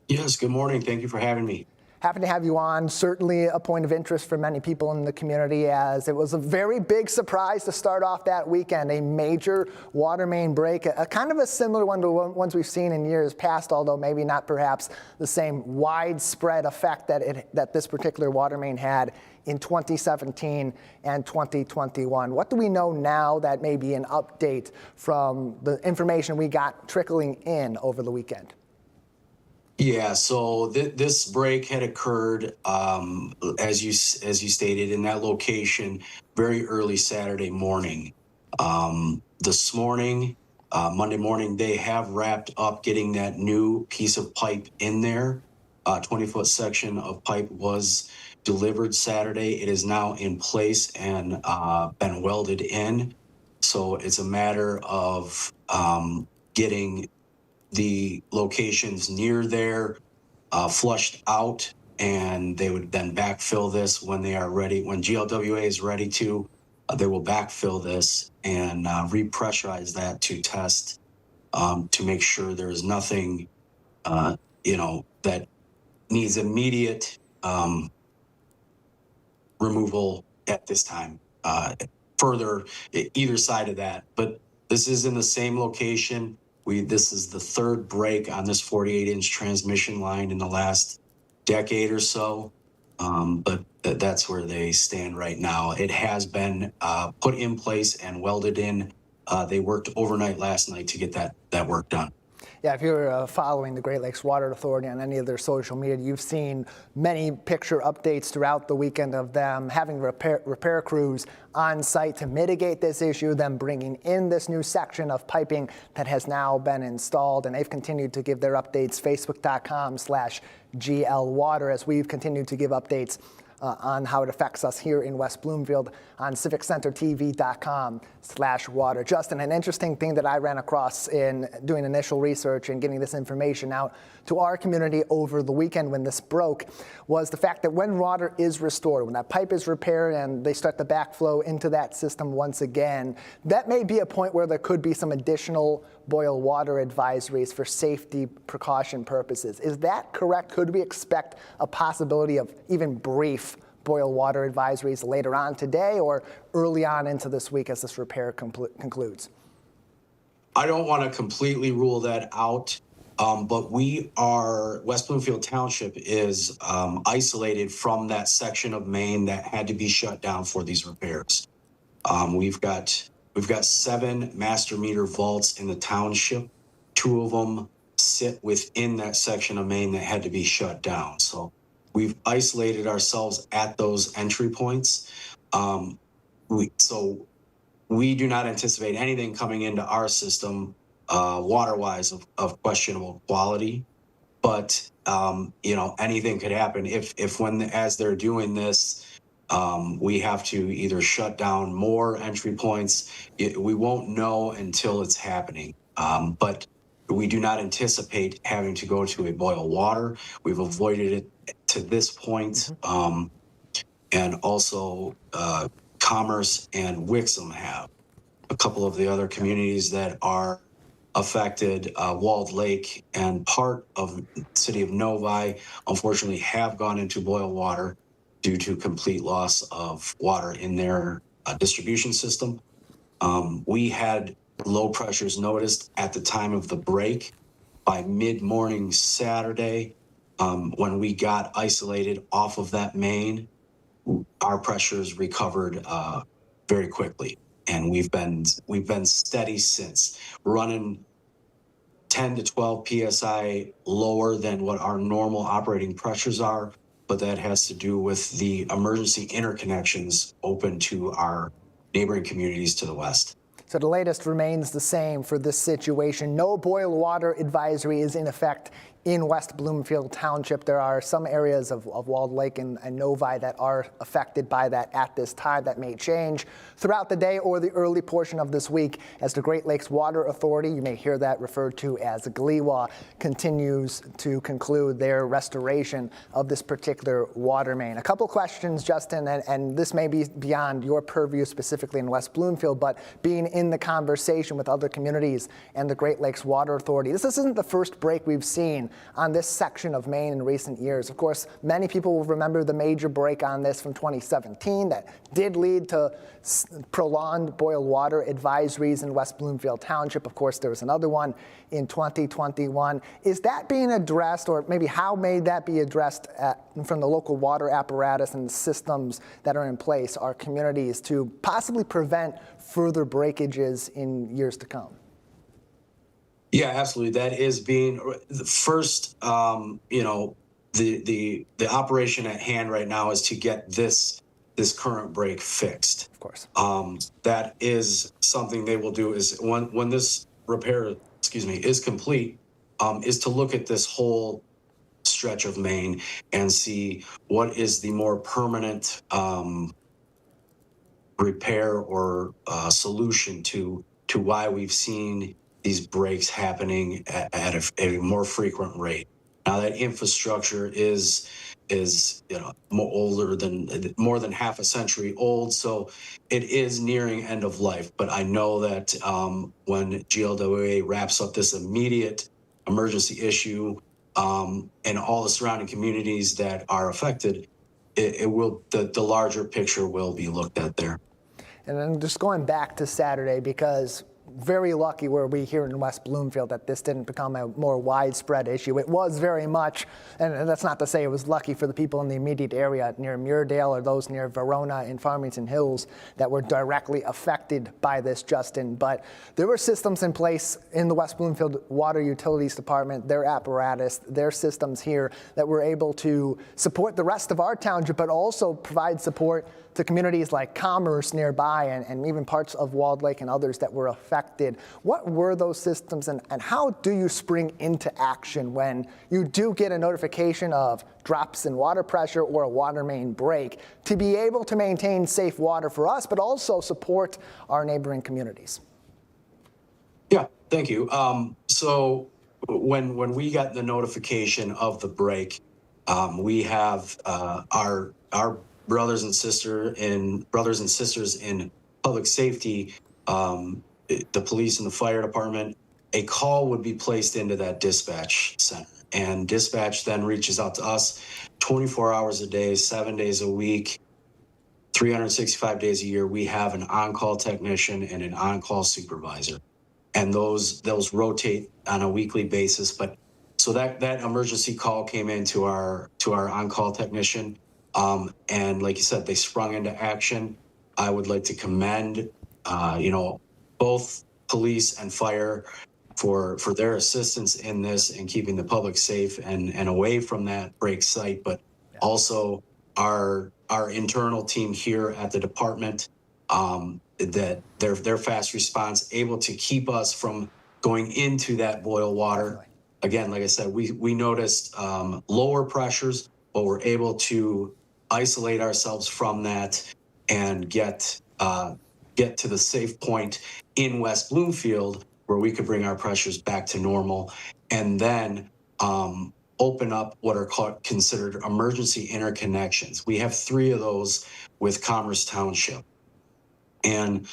Yes, good morning. Thank you for having me. Happy to have you on. Certainly a point of interest for many people in the community, as it was a very big surprise to start off that weekend. A major water main break, a kind of a similar one to ones we've seen in years past, although maybe not perhaps the same widespread effect that this particular water main had in 2017 and 2021. What do we know now that may be an update from the information we got trickling in over the weekend? Yeah, so this break had occurred, as you stated, in that location very early Saturday morning. This morning, Monday morning, they have wrapped up getting that new piece of pipe in there. 20-foot section of pipe was delivered Saturday. It is now in place and been welded in. So it's a matter of getting the locations near there flushed out, and they would then backfill this when they are ready. When GLWA is ready to, they will backfill this and repressurize that to test to make sure there is nothing, that needs immediate removal at this time. Further, either side of that, but this is in the same location. This is the third break on this 48-inch transmission line in the last decade or so, but that's where they stand right now. It has been put in place and welded in. They worked overnight last night to get that work done. Yeah, if you're following the Great Lakes Water Authority on any of their social media, you've seen many picture updates throughout the weekend of them having repair crews on site to mitigate this issue, them bringing in this new section of piping that has now been installed, and they've continued to give their updates, facebook.com/glwater, as we've continued to give updates on how it affects us here in West Bloomfield on civiccentertv.com/water. Justin, an interesting thing that I ran across in doing initial research and getting this information out to our community over the weekend when this broke was the fact that when water is restored, when that pipe is repaired and they start the backflow into that system once again, that may be a point where there could be some additional boil water advisories for safety precaution purposes. Is that correct? Could we expect a possibility of even brief boil water advisories later on today or early on into this week as this repair concludes? I don't want to completely rule that out, but West Bloomfield Township is isolated from that section of Maine that had to be shut down for these repairs. We've got 7 master meter vaults in the township. 2 of them sit within that section of Maine that had to be shut down. So we've isolated ourselves at those entry points. We do not anticipate anything coming into our system water-wise of questionable quality. But anything could happen if as they're doing this, we have to either shut down more entry points. We won't know until it's happening. But we do not anticipate having to go to a boil water. We've avoided it to this point. And also Commerce and Wixom have. A couple of the other communities that are affected, Walled Lake and part of the city of Novi, unfortunately have gone into boil water due to complete loss of water in their distribution system. We had low pressures noticed at the time of the break. By mid-morning Saturday, when we got isolated off of that main, our pressures recovered very quickly, and we've been steady since. We're running 10 to 12 psi lower than what our normal operating pressures are, but that has to do with the emergency interconnections open to our neighboring communities to the west. So the latest remains the same for this situation. No boil water advisory is in effect in West Bloomfield Township. There are some areas of Walled Lake and Novi that are affected by that at this time. That may change throughout the day or the early portion of this week as the Great Lakes Water Authority, you may hear that referred to as GLEWA, continues to conclude their restoration of this particular water main. A couple questions, Justin, and this may be beyond your purview specifically in West Bloomfield, but being in the conversation with other communities and the Great Lakes Water Authority, this isn't the first break we've seen on this section of Maine in recent years. Of course, many people will remember the major break on this from 2017 that did lead to prolonged boil water advisories in West Bloomfield Township. Of course, there was another one in 2021. Is that being addressed, or maybe how may that be addressed from the local water apparatus and the systems that are in place, our communities, to possibly prevent further breakages in years to come? Yeah, absolutely. That is being the first, the operation at hand right now is to get this current break fixed. Of course. That is something they will do is when this repair, is complete, is to look at this whole stretch of Maine and see what is the more permanent repair or solution to why we've seen these breaks happening at a more frequent rate. Now that infrastructure is more than half a century old, so it is nearing end of life. But I know that when GLWA wraps up this immediate emergency issue and all the surrounding communities that are affected, it will the larger picture will be looked at there. And then just going back to Saturday, because very lucky were we here in West Bloomfield that this didn't become a more widespread issue. It was very much, and that's not to say it was lucky for the people in the immediate area near Muirdale or those near Verona and Farmington Hills that were directly affected by this, Justin. But there were systems in place in the West Bloomfield Water Utilities Department, their apparatus, their systems here that were able to support the rest of our township, but also provide support to communities like Commerce nearby and even parts of Walled Lake and others that were affected. What were those systems, and how do you spring into action when you do get a notification of drops in water pressure or a water main break to be able to maintain safe water for us, but also support our neighboring communities? Yeah, thank you. So when we got the notification of the break, we have our brothers and sisters in public safety, the police and the fire department. A call would be placed into that dispatch center, and dispatch then reaches out to us 24 hours a day, 7 days a week, 365 days a year. We have an on-call technician and an on-call supervisor, and those rotate on a weekly basis. But so that emergency call came in to our on-call technician. And like you said, they sprung into action. I would like to commend, both police and fire for their assistance in this and keeping the public safe and away from that break site. But also our internal team here at the department, that their fast response able to keep us from going into that boil water. Again, like I said, we noticed lower pressures, but we're able to isolate ourselves from that and get to the safe point in West Bloomfield where we could bring our pressures back to normal, and then open up what are considered emergency interconnections. We have 3 of those with Commerce Township. And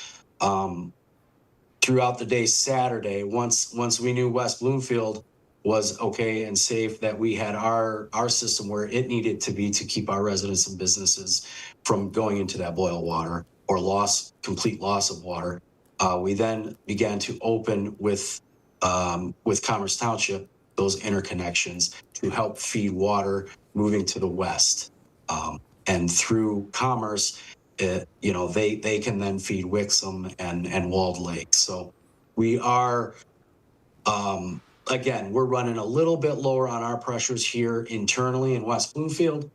throughout the day Saturday, once we knew West Bloomfield was okay and safe, that we had our system where it needed to be to keep our residents and businesses from going into that boil water or complete loss of water, we then began to open with Commerce Township those interconnections to help feed water moving to the west. And through Commerce, they can then feed Wixom and Walled Lake. So we are, again, we're running a little bit lower on our pressures here internally in West Bloomfield.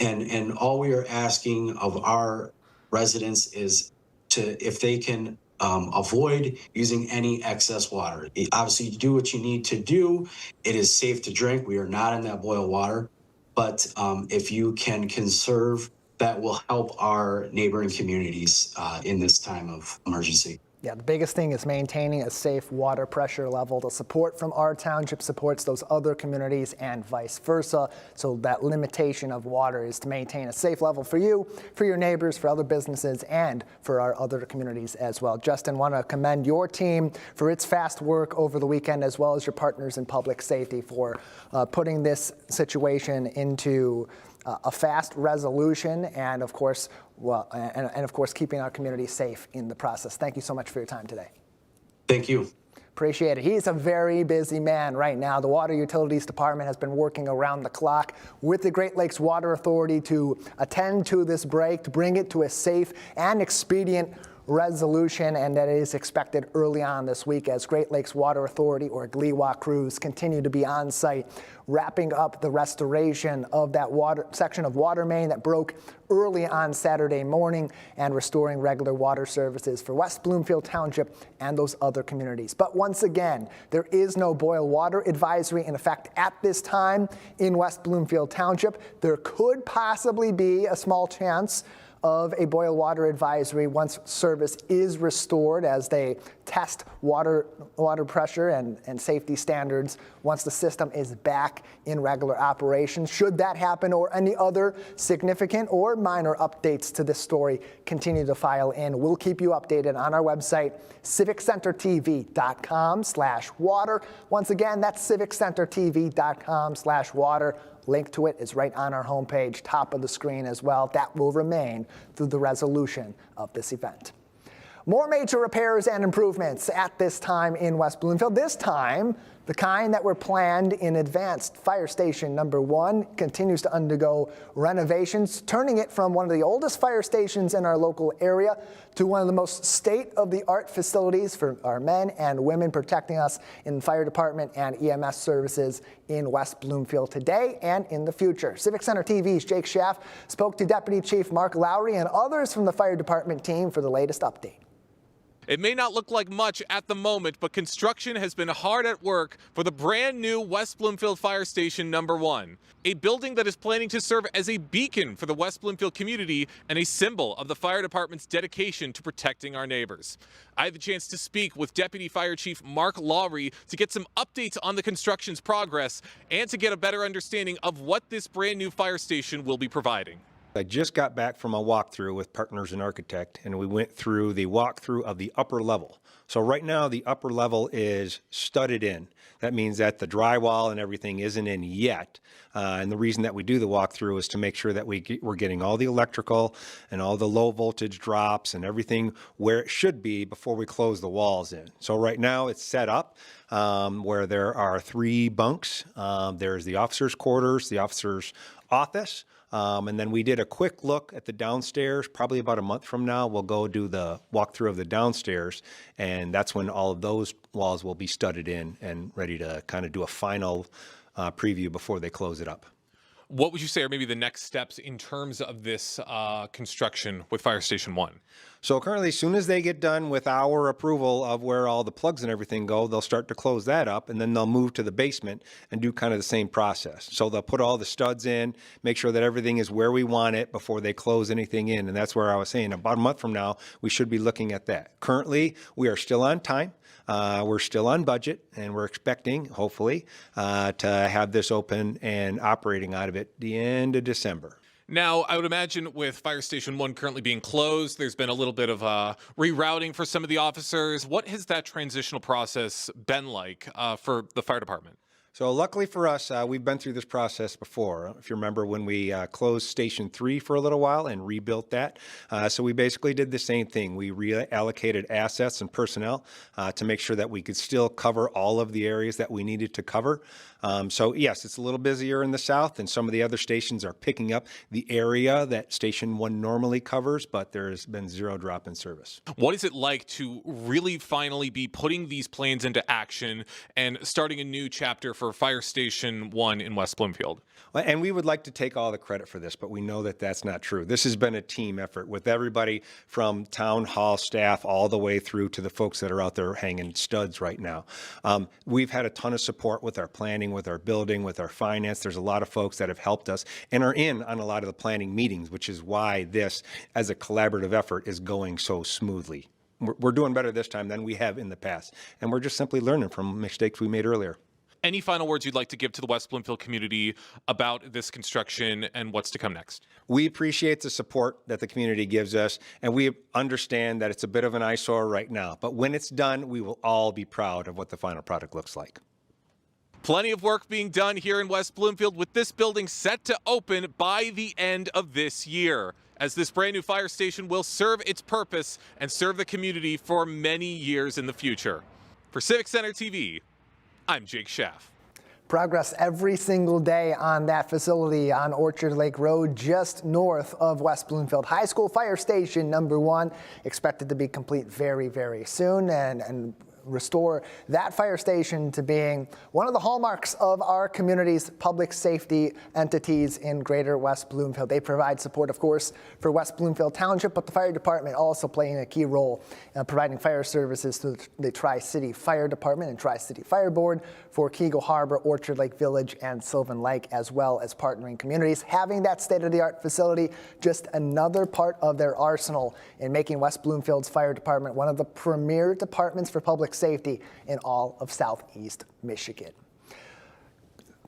And all we are asking of our residents is if they can avoid using any excess water. Obviously, you do what you need to do. It is safe to drink. We are not in that boil water. But if you can conserve, that will help our neighboring communities in this time of emergency. Yeah, the biggest thing is maintaining a safe water pressure level. The support from our township supports those other communities and vice versa. So that limitation of water is to maintain a safe level for you, for your neighbors, for other businesses, and for our other communities as well. Justin, want to commend your team for its fast work over the weekend, as well as your partners in public safety for putting this situation into a fast resolution, and of course, keeping our community safe in the process. Thank you so much for your time today. Thank you. Appreciate it. He's a very busy man right now. The Water Utilities Department has been working around the clock with the Great Lakes Water Authority to attend to this break, to bring it to a safe and expedient resolution, and that is expected early on this week as Great Lakes Water Authority, or GLEWA crews, continue to be on site, wrapping up the restoration of that section of water main that broke early on Saturday morning and restoring regular water services for West Bloomfield Township and those other communities. But once again, there is no boil water advisory in effect at this time in West Bloomfield Township. There could possibly be a small chance of a boil water advisory once service is restored, as they test water pressure and safety standards once the system is back in regular operation. Should that happen, or any other significant or minor updates to this story, continue to file in. We'll keep you updated on our website, civiccentertv.com/water. Once again, that's civiccentertv.com/water. Link to it is right on our homepage, top of the screen as well. That will remain through the resolution of this event. More major repairs and improvements at this time in West Bloomfield. This time, the kind that were planned in advance. Fire Station number 1 continues to undergo renovations, turning it from one of the oldest fire stations in our local area to one of the most state-of-the-art facilities for our men and women protecting us in fire department and EMS services in West Bloomfield today and in the future. Civic Center TV's Jake Schaff spoke to Deputy Chief Mark Lowry and others from the fire department team for the latest update. It may not look like much at the moment, but construction has been hard at work for the brand new West Bloomfield Fire Station number 1, a building that is planning to serve as a beacon for the West Bloomfield community and a symbol of the fire department's dedication to protecting our neighbors. I had the chance to speak with Deputy Fire Chief Mark Lowry to get some updates on the construction's progress and to get a better understanding of what this brand new fire station will be providing. I just got back from a walkthrough with Partners in Architect, and we went through the walkthrough of the upper level. So right now the upper level is studded in. That means that the drywall and everything isn't in yet. And the reason that we do the walkthrough is to make sure that we're getting all the electrical and all the low voltage drops and everything where it should be before we close the walls in. So right now it's set up where there are 3 bunks. There's the officers' quarters, the officers' office. And then we did a quick look at the downstairs. Probably about a month from now, we'll go do the walkthrough of the downstairs. And that's when all of those walls will be studded in and ready to kind of do a final preview before they close it up. What would you say are maybe the next steps in terms of this construction with Fire Station 1? So currently, as soon as they get done with our approval of where all the plugs and everything go, they'll start to close that up, and then they'll move to the basement and do kind of the same process. So they'll put all the studs in, make sure that everything is where we want it before they close anything in. And that's where I was saying about a month from now, we should be looking at that. Currently, we are still on time. We're still on budget, and we're expecting, hopefully, to have this open and operating out of it the end of December. Now, I would imagine with Fire Station 1 currently being closed, there's been a little bit of rerouting for some of the officers. What has that transitional process been like for the fire department? So luckily for us, we've been through this process before. If you remember when we closed Station 3 for a little while and rebuilt that. So we basically did the same thing. We reallocated assets and personnel to make sure that we could still cover all of the areas that we needed to cover. So yes, it's a little busier in the south, and some of the other stations are picking up the area that Station 1 normally covers, but there's been zero drop in service. What is it like to really finally be putting these plans into action and starting a new chapter for Fire Station 1 in West Bloomfield? And we would like to take all the credit for this, but we know that that's not true. This has been a team effort with everybody from town hall staff all the way through to the folks that are out there hanging studs right now. We've had a ton of support with our planning, with our building, with our finance. There's a lot of folks that have helped us and are in on a lot of the planning meetings, which is why this, as a collaborative effort, is going so smoothly. We're doing better this time than we have in the past, and we're just simply learning from mistakes we made earlier. Any final words you'd like to give to the West Bloomfield community about this construction and what's to come next? We appreciate the support that the community gives us, and we understand that it's a bit of an eyesore right now. But when it's done, we will all be proud of what the final product looks like. Plenty of work being done here in West Bloomfield, with this building set to open by the end of this year, as this brand new fire station will serve its purpose and serve the community for many years in the future. For Civic Center TV, I'm Jake Schaff. Progress every single day on that facility on Orchard Lake Road, just north of West Bloomfield High School. Fire Station number 1 expected to be complete very, very soon and restore that fire station to being one of the hallmarks of our community's public safety entities in Greater West Bloomfield. They provide support, of course, for West Bloomfield Township, but the fire department also playing a key role in providing fire services to the Tri-City Fire Department and Tri-City Fire Board for Keego Harbor, Orchard Lake Village, and Sylvan Lake, as well as partnering communities. Having that state-of-the-art facility, just another part of their arsenal in making West Bloomfield's fire department one of the premier departments for public safety in all of Southeast Michigan.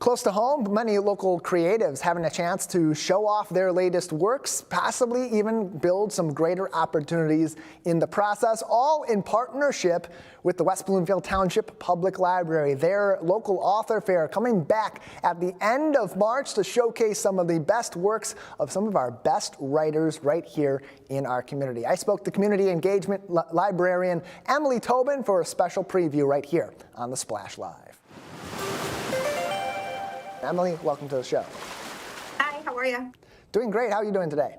Close to home, many local creatives having a chance to show off their latest works, possibly even build some greater opportunities in the process, all in partnership with the West Bloomfield Township Public Library. Their local author fair coming back at the end of March to showcase some of the best works of some of our best writers right here in our community. I spoke to community engagement librarian Emily Tobin for a special preview right here on the Splash Live. Emily, welcome to the show. Hi, how are you? Doing great. How are you doing today?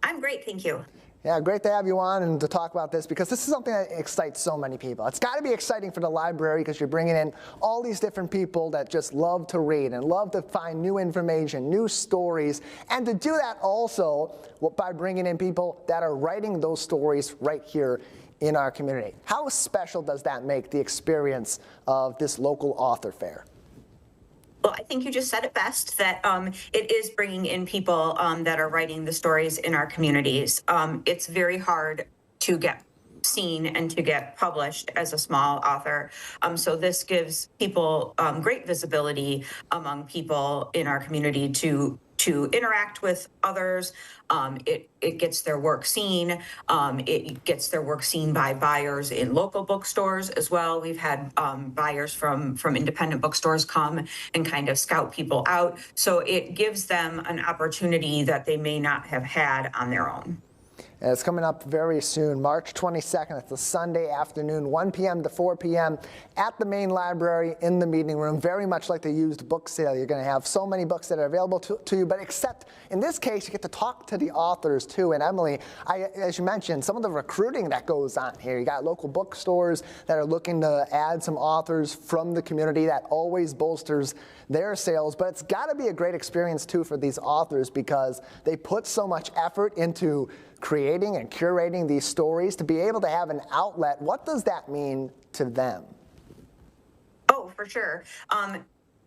I'm great, thank you. Yeah, great to have you on and to talk about this, because this is something that excites so many people. It's got to be exciting for the library because you're bringing in all these different people that just love to read and love to find new information, new stories, and to do that also by bringing in people that are writing those stories right here in our community. How special does that make the experience of this local author fair? Well, I think you just said it best, that it is bringing in people that are writing the stories in our communities. It's very hard to get seen and to get published as a small author. So this gives people great visibility among people in our community to interact with others. It gets their work seen. It gets their work seen by buyers in local bookstores as well. We've had buyers from independent bookstores come and kind of scout people out. So it gives them an opportunity that they may not have had on their own. And it's coming up very soon, March 22nd. It's a Sunday afternoon, 1 p.m. to 4 p.m. at the main library in the meeting room, very much like the used book sale. You're going to have so many books that are available to you, but except in this case, you get to talk to the authors too. And Emily, as you mentioned, some of the recruiting that goes on here. You got local bookstores that are looking to add some authors from the community. That always bolsters their sales, but it's got to be a great experience too for these authors because they put so much effort into creating and curating these stories to be able to have an outlet. What does that mean to them? Oh, for sure.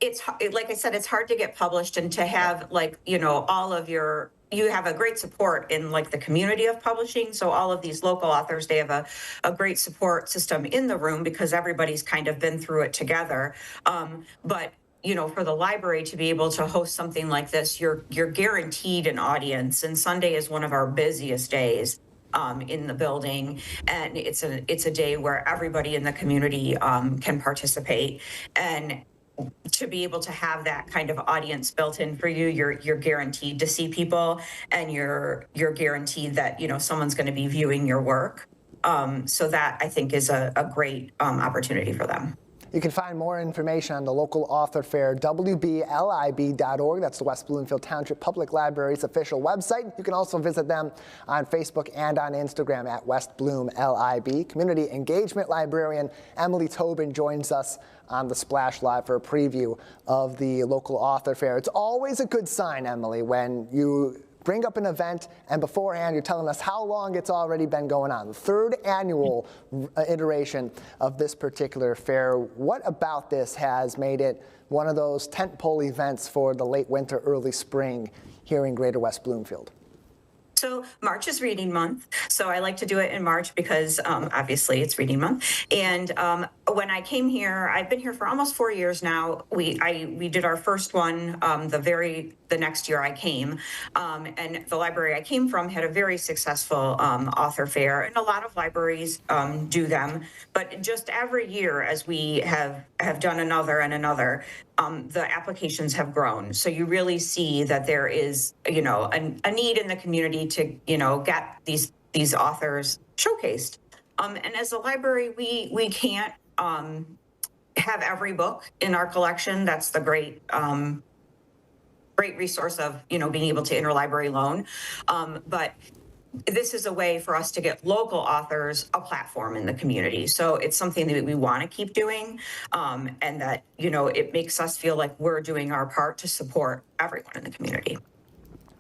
It's like I said, it's hard to get published and to have all of you have a great support in the community of publishing. So all of these local authors, they have a great support system in the room because everybody's kind of been through it together. But for the library to be able to host something like this, you're guaranteed an audience. And Sunday is one of our busiest days in the building, and it's a day where everybody in the community can participate. And to be able to have that kind of audience built in for you, you're guaranteed to see people, and you're guaranteed that someone's going to be viewing your work. So that I think is a great opportunity for them. You can find more information on the local author fair, wblib.org. That's the West Bloomfield Township Public Library's official website. You can also visit them on Facebook and on Instagram at West Bloom LIB. Community engagement librarian Emily Tobin joins us on the Splash Live for a preview of the local author fair. It's always a good sign, Emily, when you bring up an event and beforehand you're telling us how long it's already been going on. The third annual iteration of this particular fair. What about this has made it one of those tentpole events for the late winter, early spring here in Greater West Bloomfield? So March is reading month. So I like to do it in March because obviously it's reading month. And when I came here, I've been here for almost 4 years now. We did our first one the next year I came. And the library I came from had a very successful author fair, and a lot of libraries do them. But just every year as we have done another and another, the applications have grown. So you really see that there is, a need in the community to, get these authors showcased. And as a library, we can't have every book in our collection. That's the great resource of, being able to interlibrary loan. But this is a way for us to get local authors a platform in the community. So it's something that we want to keep doing, and that, it makes us feel like we're doing our part to support everyone in the community.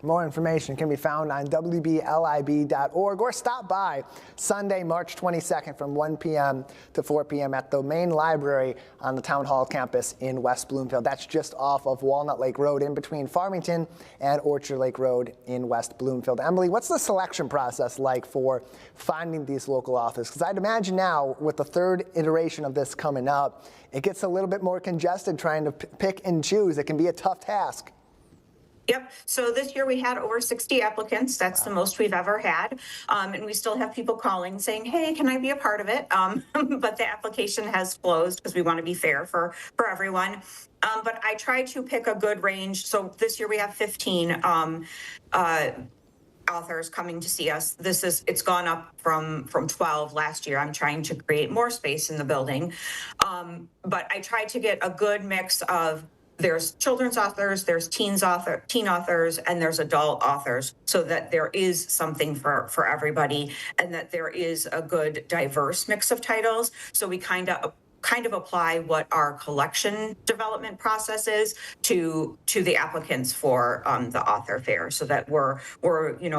More information can be found on wblib.org or stop by Sunday, March 22nd from 1 p.m. to 4 p.m. at the main library on the Town Hall campus in West Bloomfield. That's just off of Walnut Lake Road in between Farmington and Orchard Lake Road in West Bloomfield. Emily, what's the selection process like for finding these local authors? Because I'd imagine now with the third iteration of this coming up, it gets a little bit more congested trying to pick and choose. It can be a tough task. Yep. So this year we had over 60 applicants. That's the most we've ever had. And we still have people calling saying, hey, can I be a part of it? But the application has closed because we want to be fair for everyone. But I try to pick a good range. So this year we have 15 authors coming to see us. It's gone up from 12 last year. I'm trying to create more space in the building. But I try to get a good mix of there's children's authors, there's teen authors, and there's adult authors, so that there is something for everybody, and that there is a good diverse mix of titles. So we kind of apply what our collection development process is to the applicants for the author fair, so that we're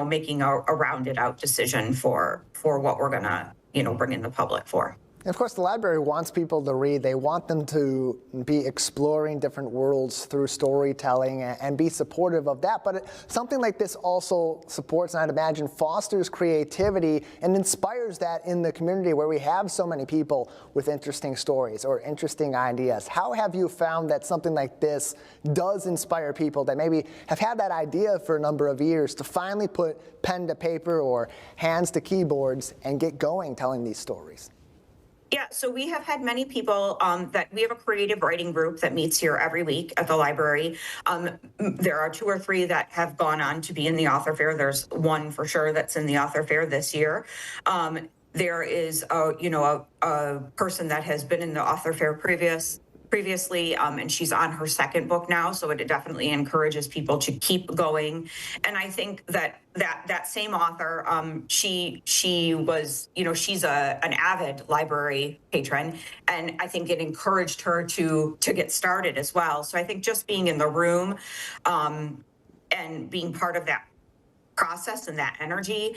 making a rounded out decision for what we're gonna bring in the public for. And of course, the library wants people to read. They want them to be exploring different worlds through storytelling and be supportive of that. But something like this also supports, and I'd imagine fosters creativity and inspires that in the community where we have so many people with interesting stories or interesting ideas. How have you found that something like this does inspire people that maybe have had that idea for a number of years to finally put pen to paper or hands to keyboards and get going telling these stories? Yeah, so we have had many people that we have a creative writing group that meets here every week at the library. There are 2 or 3 that have gone on to be in the author fair. There's one for sure that's in the author fair this year. There is a person that has been in the author fair previously, and she's on her 2nd book now, so it definitely encourages people to keep going. And I think that same author, she was, she's an avid library patron, and I think it encouraged her to get started as well. So I think just being in the room and being part of that process and that energy,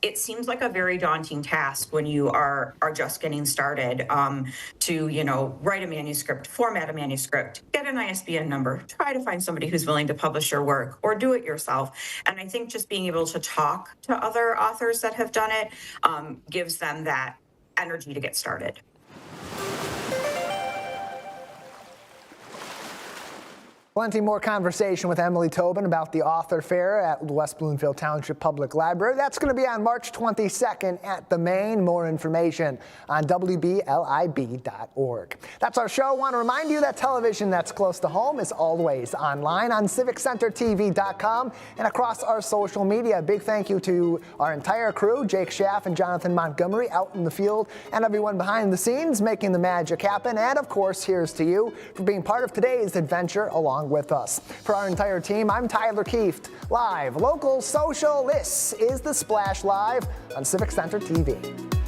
it seems like a very daunting task when you are just getting started, to write a manuscript, format a manuscript, get an ISBN number, try to find somebody who's willing to publish your work, or do it yourself. And I think just being able to talk to other authors that have done it gives them that energy to get started. Plenty more conversation with Emily Tobin about the author fair at the West Bloomfield Township Public Library. That's going to be on March 22nd at the Main. More information on WBLIB.org. That's our show. I want to remind you that television that's close to home is always online on CivicCenterTV.com and across our social media. Big thank you to our entire crew, Jake Schaff and Jonathan Montgomery out in the field, and everyone behind the scenes making the magic happen. And of course, here's to you for being part of today's adventure along with us. For our entire team, I'm Tyler Kieft. Live, local, social, this is The Splash Live on Civic Center TV.